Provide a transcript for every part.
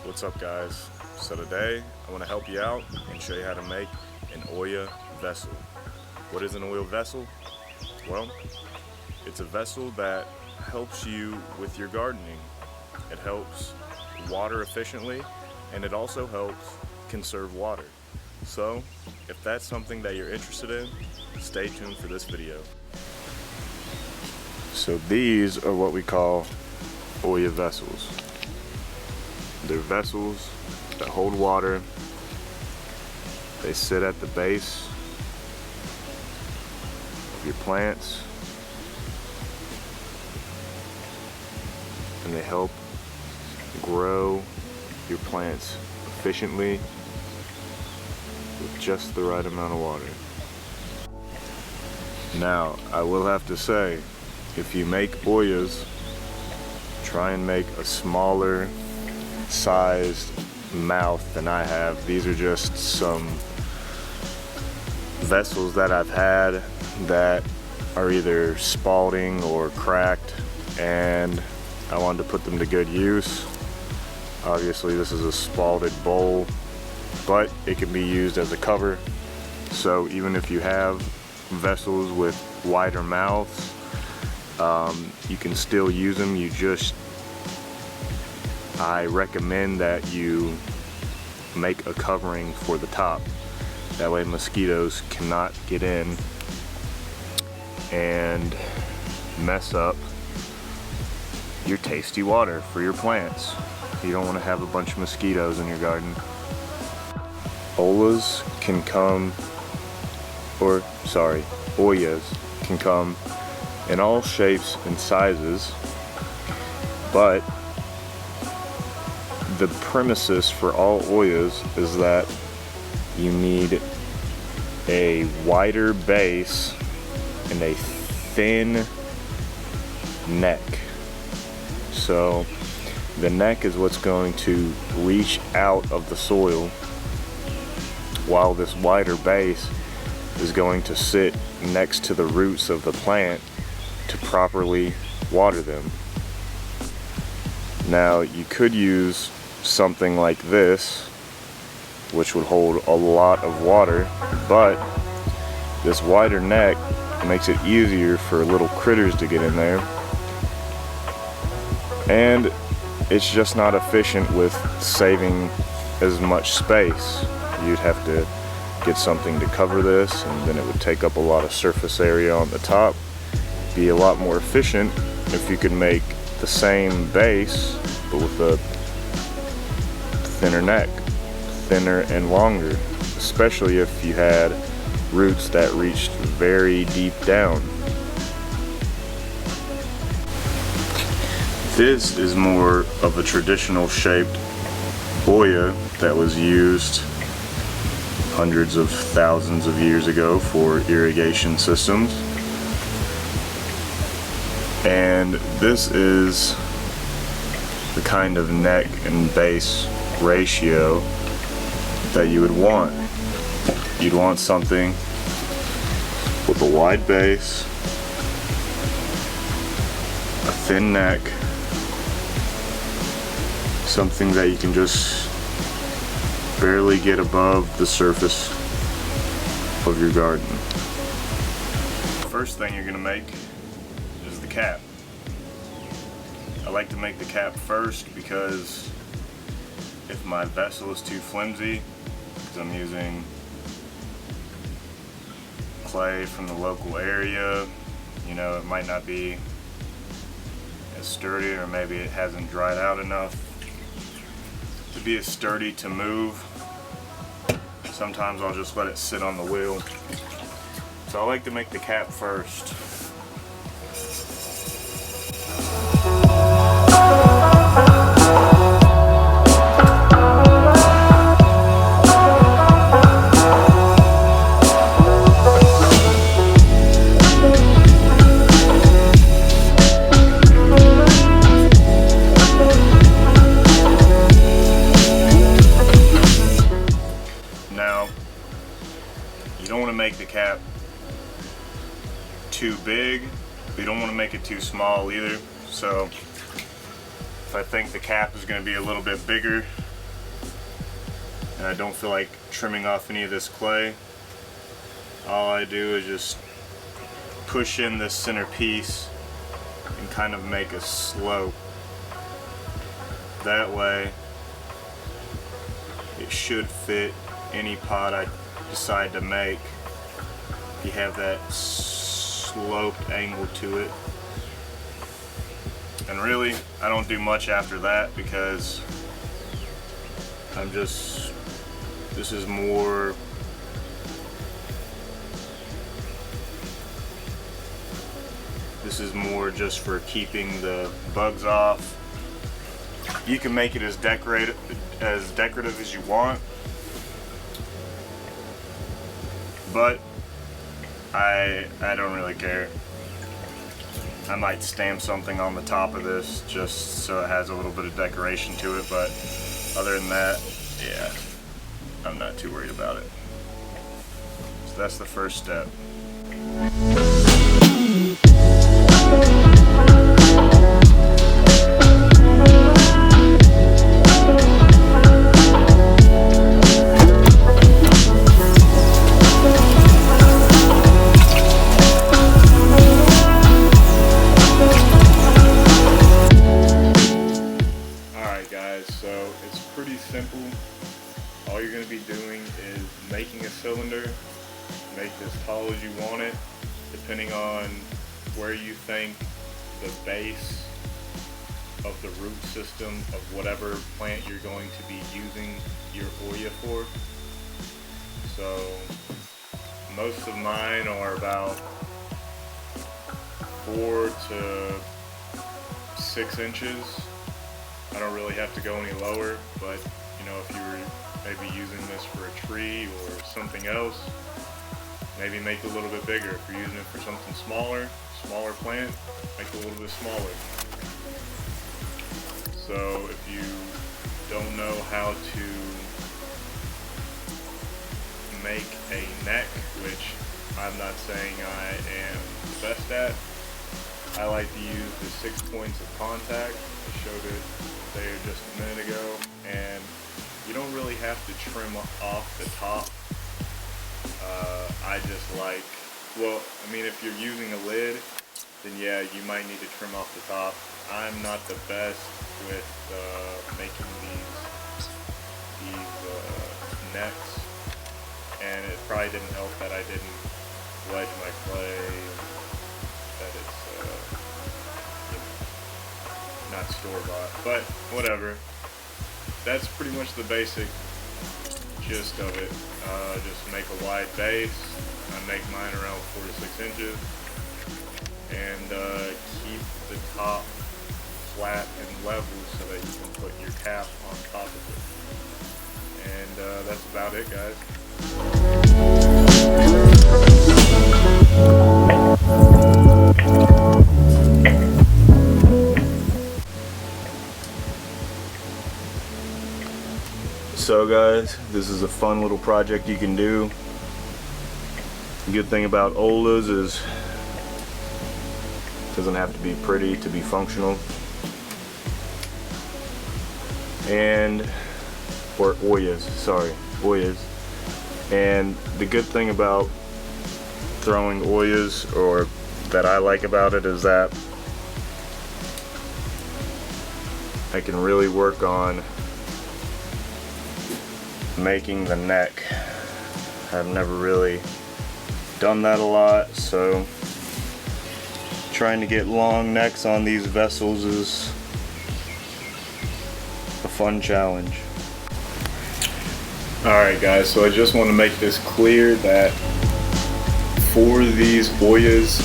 What's up, guys? So today I want to help you out and show you how to make an Olla vessel. What is an Olla vessel? Well, it's a vessel that helps you with your gardening. It helps water efficiently, and it also helps conserve water. So if that's something that you're interested in, stay tuned for this video. So these are what we call Olla vessels. They're vessels that hold water. They sit at the base of your plants, and they help grow your plants efficiently with just the right amount of water. Now, I will have to say, if you make Ollas, try and make a smaller sized mouth than I have. These are just some vessels that I've had that are either spalting or cracked, and I wanted to put them to good use. Obviously this is a spalted bowl, but it can be used as a cover. So even if you have vessels with wider mouths, you can still use them. I recommend that you make a covering for the top. That way mosquitoes cannot get in and mess up your tasty water for your plants. You don't want to have a bunch of mosquitoes in your garden. Ollas can come in all shapes and sizes, but the premises for all Ollas is that you need a wider base and a thin neck. So the neck is what's going to reach out of the soil, while this wider base is going to sit next to the roots of the plant to properly water them. Now, you could use something like this, which would hold a lot of water, but this wider neck makes it easier for little critters to get in there, and it's just not efficient with saving as much space. You'd have to get something to cover this, and then it would take up a lot of surface area on the top. Be a lot more efficient if you could make the same base but with a thinner neck, thinner and longer, especially if you had roots that reached very deep down. This is more of a traditional shaped Olla that was used hundreds of thousands of years ago for irrigation systems. And this is the kind of neck and base ratio that you would want. You'd want something with a wide base, a thin neck, something that you can just barely get above the surface of your garden. The first thing you're going to make is the cap. I like to make the cap first because if my vessel is too flimsy, because I'm using clay from the local area, you know, it might not be as sturdy, or maybe it hasn't dried out enough to be as sturdy to move. Sometimes I'll just let it sit on the wheel. So I like to make the cap first. Now, you don't want to make the cap too big, but you don't want to make it too small either. So if I think the cap is going to be a little bit bigger and I don't feel like trimming off any of this clay, all I do is just push in this center piece and kind of make a slope. That way it should fit any pot I decide to make. You have that sloped angle to it. And really, I don't do much after that because this is more just for keeping the bugs off. You can make it as decorative as you want, but I don't really care. I might stamp something on the top of this just so it has a little bit of decoration to it, but other than that, yeah, I'm not too worried about it. So that's the first step. So it's pretty simple. All you're going to be doing is making a cylinder, make it as tall as you want it, depending on where you think the base of the root system of whatever plant you're going to be using your Olla for. So most of mine are about 4 to 6 inches. I don't really have to go any lower, but you know, if you were maybe using this for a tree or something else, maybe make it a little bit bigger. If you're using it for something smaller plant, make it a little bit smaller. So if you don't know how to make a neck, which I'm not saying I am the best at, I like to use the 6 points of contact. I showed it there just a minute ago, and you don't really have to trim off the top. I just like, well, I mean, if you're using a lid, then yeah, you might need to trim off the top. I'm not the best with making these necks, and it probably didn't help that I didn't wedge my clay, that it's not store-bought, but whatever. That's pretty much the basic gist of it. Just make a wide base. I make mine around 4 to 6 inches, and keep the top flat and level so that you can put your cap on top of it. And that's about it, guys. So guys, this is a fun little project you can do. The good thing about Ollas is it doesn't have to be pretty to be functional. And, or Ollas, sorry, Ollas. And the good thing about throwing Ollas, or that I like about it, is that I can really work on making the neck. I've never really done that a lot, so trying to get long necks on these vessels is a fun challenge. Alright guys, so I just want to make this clear that for these Ollas,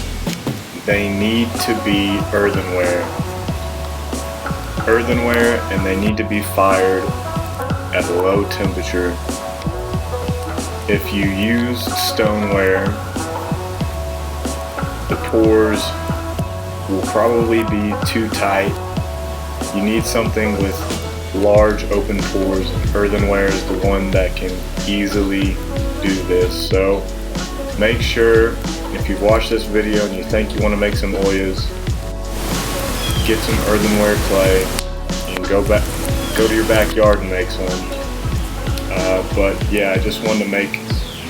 they need to be earthenware, and they need to be fired at a low temperature. If you use stoneware, the pores will probably be too tight. You need something with large open pores. Earthenware is the one that can easily do this. So make sure, if you've watched this video and you think you want to make some Ollas, get some earthenware clay and go to your backyard and make some. But yeah, I just wanted to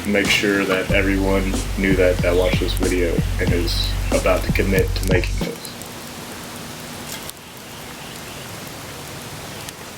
make sure that everyone knew that watched this video and is about to commit to making those.